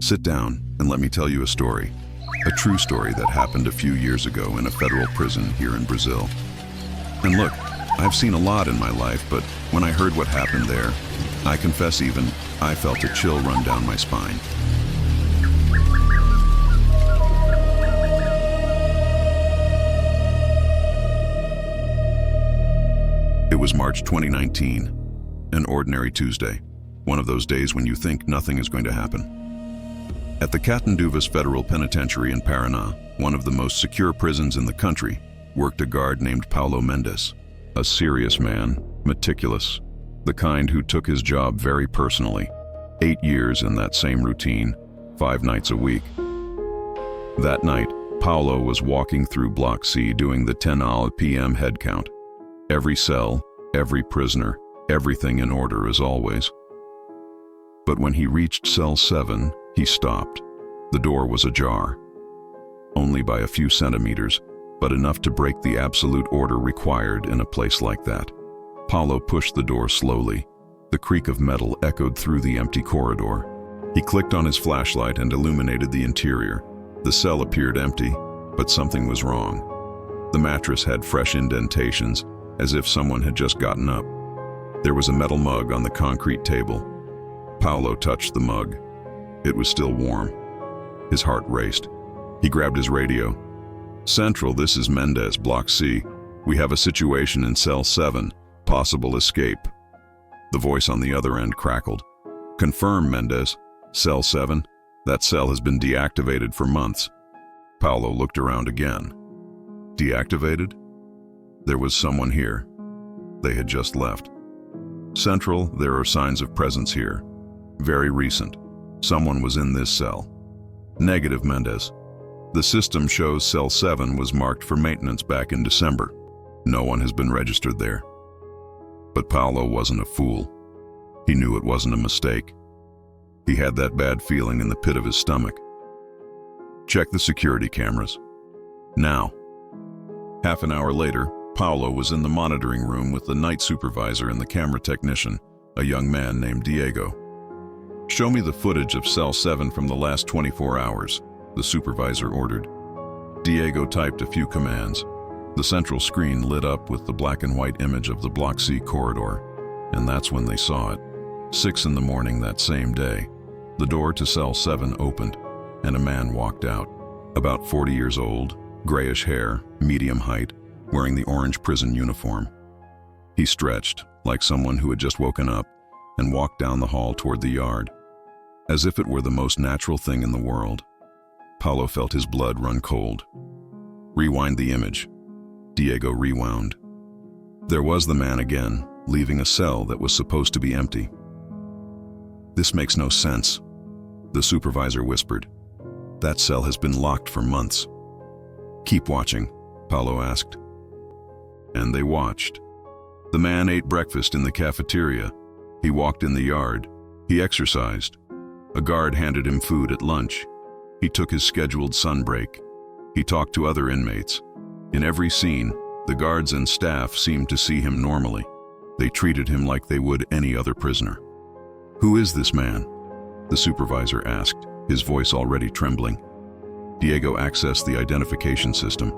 Sit down and let me tell you a story. A true story that happened a few years ago in a federal prison here in Brazil. And look, I've seen a lot in my life, but when I heard what happened there, I confess I felt a chill run down my spine. It was March 2019, an ordinary Tuesday, one of those days when you think nothing is going to happen. At the Catanduvas Federal Penitentiary in Paraná, one of the most secure prisons in the country, worked a guard named Paulo Mendes, a serious man, meticulous, the kind who took his job very personally. 8 years in that same routine, 5 nights a week. That night, Paulo was walking through Block C doing the 10 p.m. head count. Every cell, every prisoner, everything in order as always. But when he reached cell 7, he stopped. The door was ajar. Only by a few centimeters, but enough to break the absolute order required in a place like that. Paulo pushed the door slowly. The creak of metal echoed through the empty corridor. He clicked on his flashlight and illuminated the interior. The cell appeared empty, but something was wrong. The mattress had fresh indentations, as if someone had just gotten up. There was a metal mug on the concrete table. Paulo touched the mug. It was still warm. His heart raced. He grabbed his radio. "Central, this is Mendes, Block C. We have a situation in cell 7. Possible escape." The voice on the other end crackled. "Confirm, Mendes. Cell 7. That cell has been deactivated for months." Paulo looked around again. Deactivated? There was someone here. They had just left. "Central, there are signs of presence here. Very recent. Someone was in this cell." "Negative, Mendes. The system shows cell 7 was marked for maintenance back in December. No one has been registered there." But Paulo wasn't a fool. He knew it wasn't a mistake. He had that bad feeling in the pit of his stomach. "Check the security cameras. Now." Half an hour later, Paulo was in the monitoring room with the night supervisor and the camera technician, a young man named Diego. "Show me the footage of cell 7 from the last 24 hours, the supervisor ordered. Diego typed a few commands. The central screen lit up with the black and white image of the Block C corridor, and that's when they saw it. 6 in the morning that same day, the door to cell 7 opened, and a man walked out. About 40 years old, grayish hair, medium height, wearing the orange prison uniform. He stretched, like someone who had just woken up, and walked down the hall toward the yard. As if it were the most natural thing in the world. Paulo felt his blood run cold. "Rewind the image." Diego rewound. There was the man again, leaving a cell that was supposed to be empty. "This makes no sense," the supervisor whispered. "That cell has been locked for months." "Keep watching," Paulo asked. And they watched. The man ate breakfast in the cafeteria. He walked in the yard. He exercised. A guard handed him food at lunch. He took his scheduled sun break. He talked to other inmates. In every scene, the guards and staff seemed to see him normally. They treated him like they would any other prisoner. "Who is this man?" the supervisor asked, his voice already trembling. Diego accessed the identification system.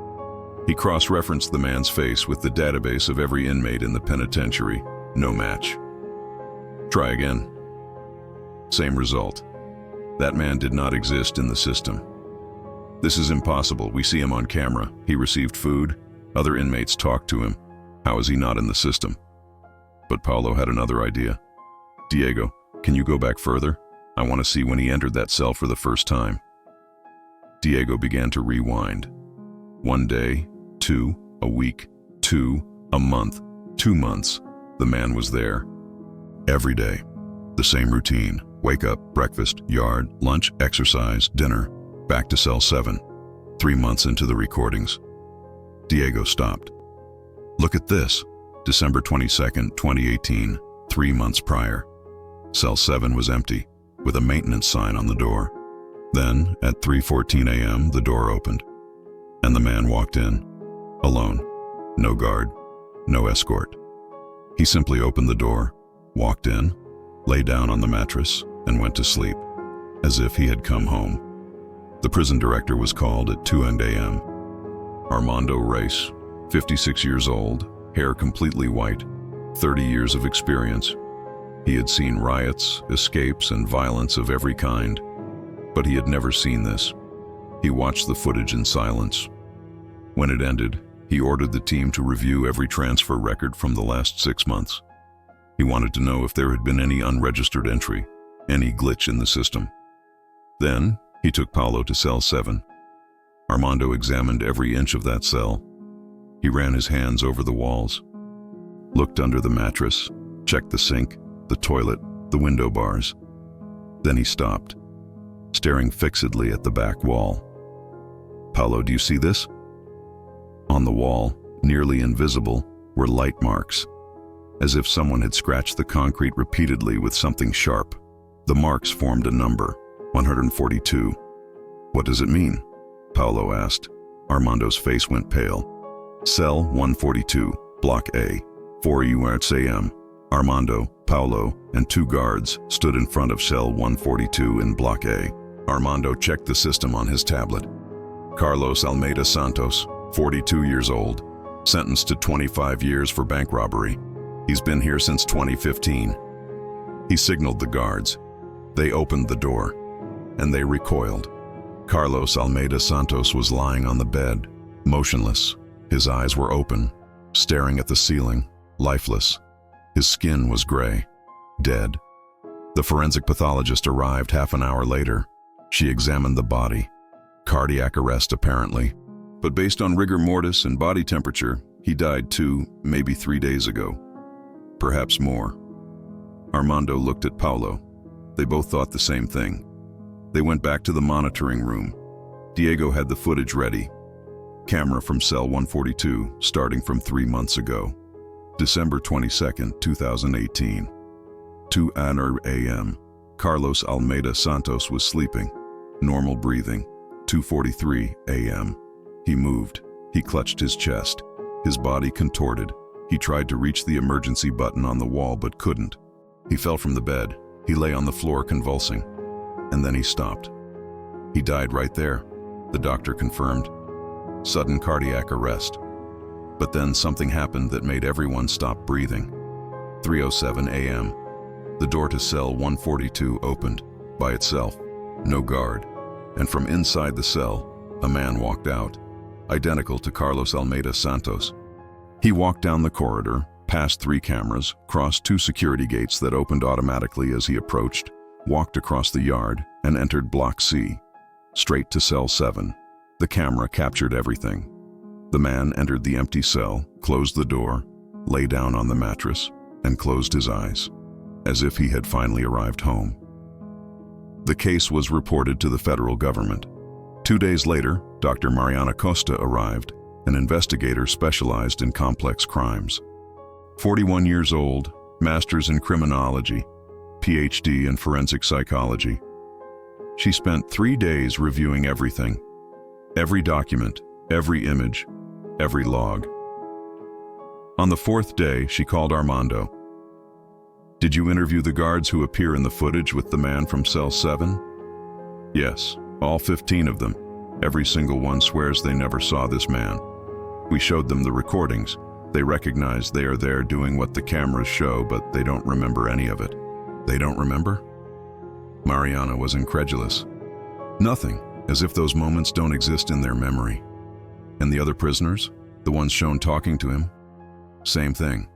He cross-referenced the man's face with the database of every inmate in the penitentiary. No match. "Try again." Same result. That man did not exist in the system. "This is impossible. We see him on camera. He received food. Other inmates talked to him. How is he not in the system?" But Paulo had another idea. "Diego, can you go back further? I want to see when he entered that cell for the first time." Diego began to rewind. 1 day, 2, a week, 2, a month, 2 months. The man was there. Every day. The same routine. Wake up, breakfast, yard, lunch, exercise, dinner. Back to cell 7. 3 months into the recordings. Diego stopped. "Look at this. December 22nd, 2018, 3 months prior. Cell 7 was empty, with a maintenance sign on the door. Then, at 3:14 a.m., the door opened, and the man walked in, alone. No guard, no escort. He simply opened the door, walked in, lay down on the mattress, and went to sleep. as if he had come home. The prison director was called at 2 a.m. Armando Reyes, 56 years old, hair completely white, 30 years of experience. He had seen riots, escapes, and violence of every kind, but he had never seen this. He watched the footage in silence. When it ended, he ordered the team to review every transfer record from the last 6 months. He wanted to know if there had been any unregistered entry, any glitch in the system. Then, he took Paulo to cell 7. Armando examined every inch of that cell. He ran his hands over the walls, looked under the mattress, checked the sink, the toilet, the window bars. Then he stopped, staring fixedly at the back wall. "Paulo, do you see this?" On the wall, nearly invisible, were light marks, as if someone had scratched the concrete repeatedly with something sharp. The marks formed a number, 142. "What does it mean?" Paulo asked. Armando's face went pale. "Cell 142, Block A, 4 a.m. Armando, Paulo, and 2 guards stood in front of cell 142 in Block A. Armando checked the system on his tablet. Carlos Almeida Santos, 42 years old, sentenced to 25 years for bank robbery. He's been here since 2015. He signaled the guards. They opened the door, and they recoiled. Carlos Almeida Santos was lying on the bed, motionless. His eyes were open, staring at the ceiling, lifeless. His skin was gray, dead. The forensic pathologist arrived half an hour later. She examined the body. Cardiac arrest, apparently. But based on rigor mortis and body temperature, he died 2, maybe 3 days ago. Perhaps more. Armando looked at Paulo. They both thought the same thing. They went back to the monitoring room. Diego had the footage ready. Camera from cell 142, starting from 3 months ago. December 22, 2018. 2 a.m. Carlos Almeida Santos was sleeping. Normal breathing. 2:43 a.m. He moved. He clutched his chest. His body contorted. He tried to reach the emergency button on the wall but couldn't. He fell from the bed. He lay on the floor convulsing. And then he stopped. He died right there, the doctor confirmed. Sudden cardiac arrest. But then something happened that made everyone stop breathing. 3:07 a.m. The door to cell 142 opened, by itself, no guard. And from inside the cell, a man walked out, identical to Carlos Almeida Santos. He walked down the corridor, past 3 cameras, crossed 2 security gates that opened automatically as he approached, walked across the yard, and entered Block C, straight to cell 7. The camera captured everything. The man entered the empty cell, closed the door, lay down on the mattress, and closed his eyes, as if he had finally arrived home. The case was reported to the federal government. 2 days later, Dr. Mariana Costa arrived, an investigator specialized in complex crimes. 41 years old, master's in criminology, PhD in forensic psychology. She spent 3 days reviewing everything, every document, every image, every log. On the 4th day, she called Armando. "Did you interview the guards who appear in the footage with the man from cell 7? "Yes, all 15 of them. Every single one swears they never saw this man. We showed them the recordings. They recognize they are there doing what the cameras show, but they don't remember any of it." "They don't remember?" Mariana was incredulous. "Nothing, as if those moments don't exist in their memory." "And the other prisoners? The ones shown talking to him?" "Same thing.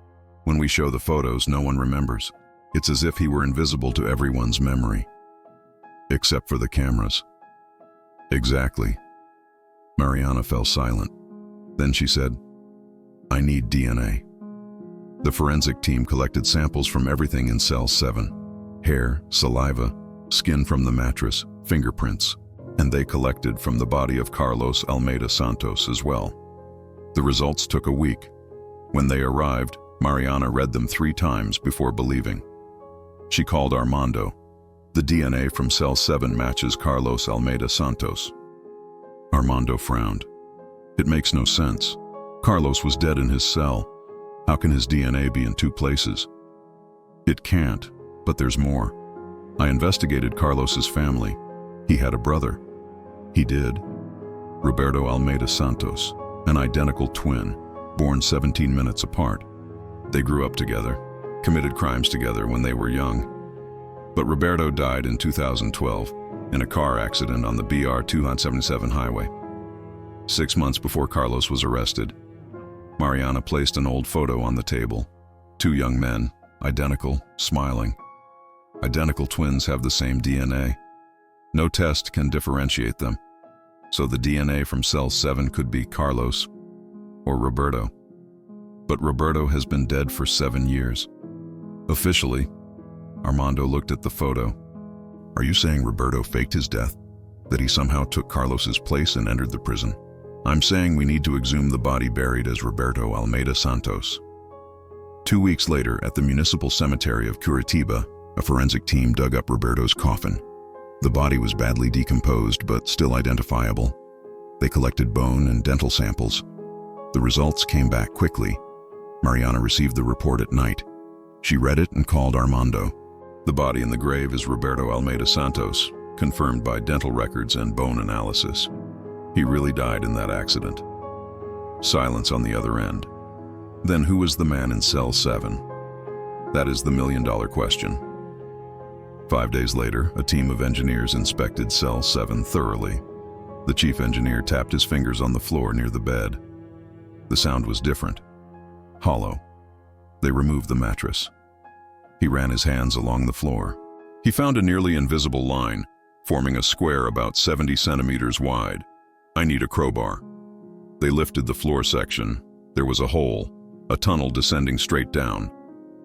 When we show the photos, no one remembers. It's as if he were invisible to everyone's memory. Except for the cameras." "Exactly." Mariana fell silent. Then she said, "I need DNA." The forensic team collected samples from everything in cell 7. Hair, saliva, skin from the mattress, fingerprints, and they collected from the body of Carlos Almeida Santos as well. The results took a week. When they arrived, Mariana read them 3 times before believing. She called Armando. The DNA from cell 7 matches Carlos Almeida Santos. Armando frowned. It makes no sense. Carlos was dead in his cell. How can his DNA be in 2 places? It can't, but there's more. I investigated Carlos's family. He had a brother. He did. Roberto Almeida Santos, an identical twin, born 17 minutes apart. They grew up together, committed crimes together when they were young. But Roberto died in 2012 in a car accident on the BR 277 highway. 6 months before Carlos was arrested, Mariana placed an old photo on the table. 2 young men, identical, smiling. Identical twins have the same DNA. No test can differentiate them. So the DNA from cell 7 could be Carlos or Roberto. But Roberto has been dead for 7 years. Officially, Armando looked at the photo. Are you saying Roberto faked his death? That he somehow took Carlos's place and entered the prison? I'm saying we need to exhume the body buried as Roberto Almeida Santos. 2 weeks later, at the municipal cemetery of Curitiba, a forensic team dug up Roberto's coffin. The body was badly decomposed, but still identifiable. They collected bone and dental samples. The results came back quickly. Mariana received the report at night. She read it and called Armando. The body in the grave is Roberto Almeida Santos, confirmed by dental records and bone analysis. He really died in that accident. Silence on the other end. Then who was the man in cell 7? That is the million-dollar question. 5 days later, a team of engineers inspected cell 7 thoroughly. The chief engineer tapped his fingers on the floor near the bed. The sound was different. Hollow. They removed the mattress. He ran his hands along the floor. He found a nearly invisible line, forming a square about 70 centimeters wide. I need a crowbar. They lifted the floor section. There was a hole, a tunnel descending straight down.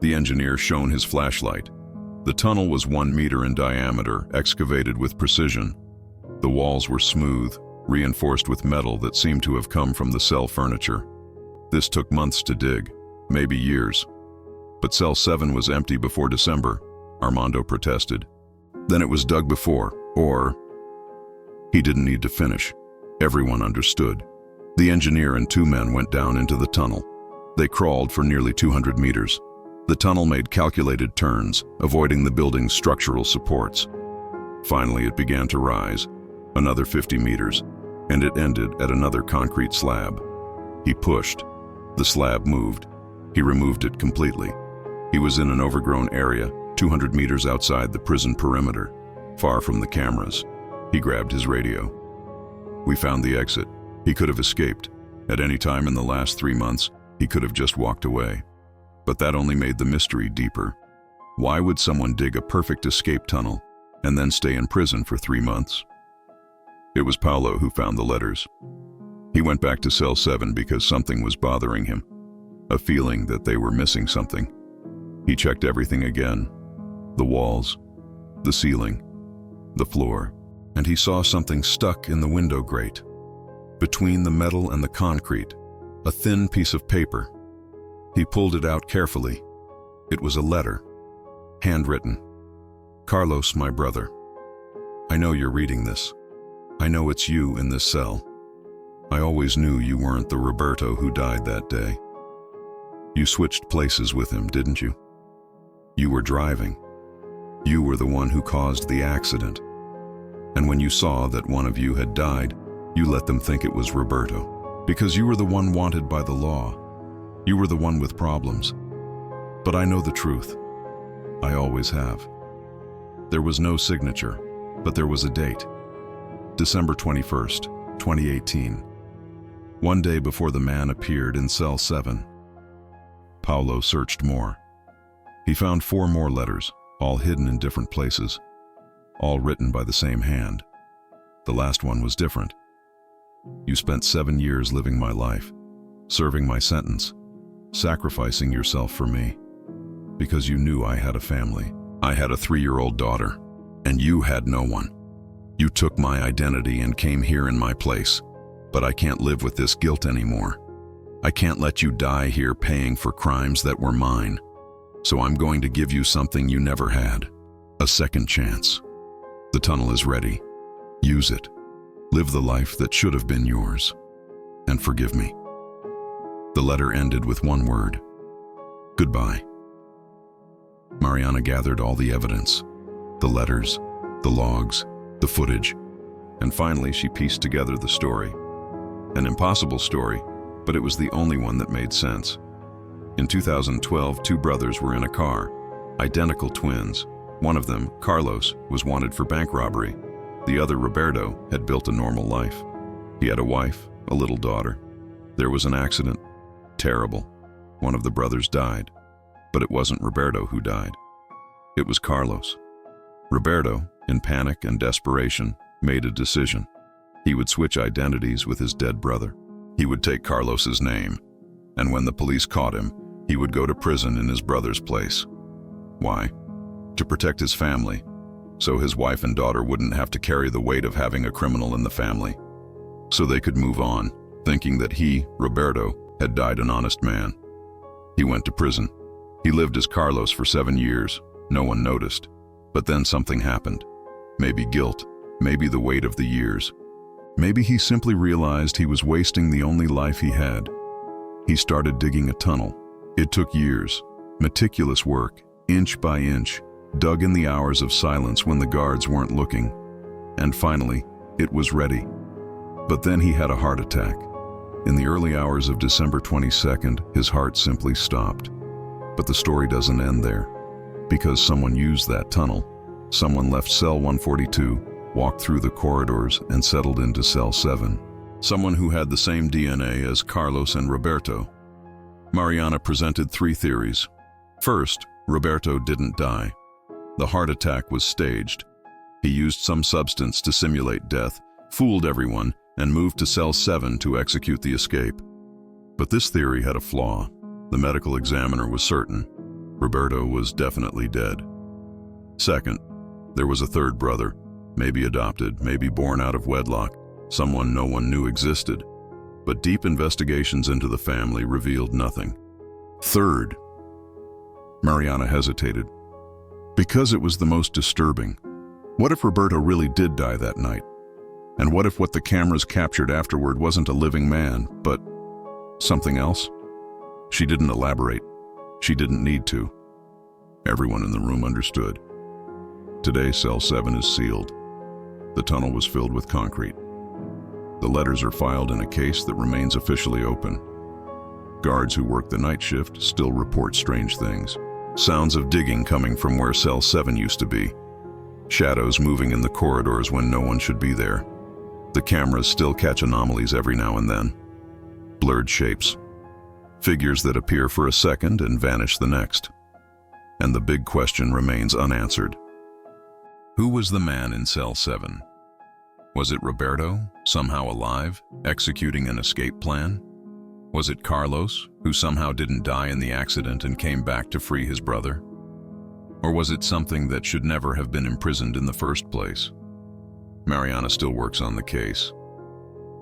The engineer shone his flashlight. The tunnel was 1 meter in diameter, excavated with precision. The walls were smooth, reinforced with metal that seemed to have come from the cell furniture. This took months to dig, maybe years. But cell 7 was empty before December, Armando protested. Then it was dug before, or... He didn't need to finish. Everyone understood. The engineer and 2 men went down into the tunnel. They crawled for nearly 200 meters. The tunnel made calculated turns, avoiding the building's structural supports. Finally, it began to rise, another 50 meters, and it ended at another concrete slab. He pushed. The slab moved. He removed it completely. He was in an overgrown area, 200 meters outside the prison perimeter, far from the cameras. He grabbed his radio. We found the exit. He could have escaped. At any time in the last 3 months, he could have just walked away. But that only made the mystery deeper. Why would someone dig a perfect escape tunnel and then stay in prison for 3 months? It was Paulo who found the letters. He went back to cell 7 because something was bothering him, a feeling that they were missing something. He checked everything again, the walls, the ceiling, the floor, and he saw something stuck in the window grate. Between the metal and the concrete, a thin piece of paper. He pulled it out carefully. It was a letter, handwritten. Carlos, my brother. I know you're reading this. I know it's you in this cell. I always knew you weren't the Roberto who died that day. You switched places with him, didn't you? You were driving. You were the one who caused the accident. And when you saw that one of you had died, you let them think it was Roberto, because you were the one wanted by the law. You were the one with problems. But I know the truth. I always have. There was no signature, but there was a date. December 21st, 2018. 1 day before the man appeared in cell 7. Paulo searched more. He found 4 more letters, all hidden in different places, all written by the same hand. The last one was different. You spent 7 years living my life, serving my sentence, sacrificing yourself for me, because you knew I had a family. I had a 3-year-old daughter, and you had no one. You took my identity and came here in my place, but I can't live with this guilt anymore. I can't let you die here paying for crimes that were mine. So I'm going to give you something you never had, a second chance. The tunnel is ready. Use it. Live the life that should have been yours, and forgive me. The letter ended with 1 word: goodbye. Mariana gathered all the evidence, the letters, the logs, the footage, and finally she pieced together the story. An impossible story, but it was the only one that made sense. In 2012, two brothers were in a car, identical twins. One of them, Carlos, was wanted for bank robbery. The other, Roberto, had built a normal life. He had a wife, a little daughter. There was an accident. Terrible. One of the brothers died. But it wasn't Roberto who died. It was Carlos. Roberto, in panic and desperation, made a decision. He would switch identities with his dead brother. He would take Carlos's name, and when the police caught him, he would go to prison in his brother's place. Why? To protect his family, so his wife and daughter wouldn't have to carry the weight of having a criminal in the family. So they could move on, thinking that he, Roberto, had died an honest man. He went to prison. He lived as Carlos for 7 years. No one noticed. But then something happened. Maybe guilt, maybe the weight of the years. Maybe he simply realized he was wasting the only life he had. He started digging a tunnel. It took years, meticulous work, inch by inch, dug in the hours of silence when the guards weren't looking. And finally, it was ready. But then he had a heart attack. In the early hours of December 22nd, his heart simply stopped. But the story doesn't end there. Because someone used that tunnel, someone left cell 142, walked through the corridors, and settled into cell 7. Someone who had the same DNA as Carlos and Roberto. Mariana presented 3 theories. First, Roberto didn't die. The heart attack was staged. He used some substance to simulate death, fooled everyone, and moved to cell 7 to execute the escape. But this theory had a flaw. The medical examiner was certain. Roberto was definitely dead. Second, there was a third brother, maybe adopted, maybe born out of wedlock, someone no one knew existed. But deep investigations into the family revealed nothing. Third, Mariana hesitated. Because it was the most disturbing. What if Roberto really did die that night? And what if what the cameras captured afterward wasn't a living man, but something else? She didn't elaborate. She didn't need to. Everyone in the room understood. Today, cell 7 is sealed. The tunnel was filled with concrete. The letters are filed in a case that remains officially open. Guards who work the night shift still report strange things. Sounds of digging coming from where cell 7 used to be. Shadows moving in the corridors when no one should be there. The cameras still catch anomalies every now and then. Blurred shapes. Figures that appear for a second and vanish the next. And the big question remains unanswered. Who was the man in cell 7? Was it Roberto, somehow alive, executing an escape plan? Was it Carlos, who somehow didn't die in the accident and came back to free his brother? Or was it something that should never have been imprisoned in the first place? Mariana still works on the case.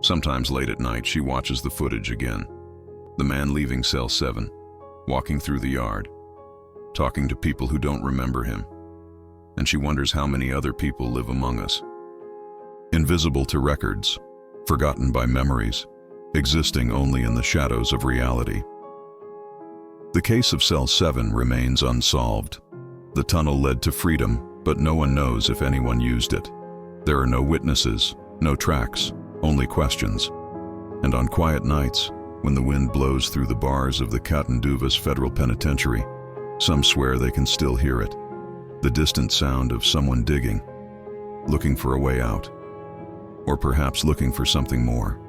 Sometimes late at night, she watches the footage again. The man leaving cell 7, walking through the yard, talking to people who don't remember him. And she wonders how many other people live among us. Invisible to records, forgotten by memories, existing only in the shadows of reality. The case of cell 7 remains unsolved. The tunnel led to freedom, but no one knows if anyone used it. There are no witnesses, no tracks, only questions. And on quiet nights, when the wind blows through the bars of the Catanduvas Federal Penitentiary, some swear they can still hear it. The distant sound of someone digging, looking for a way out, or perhaps looking for something more.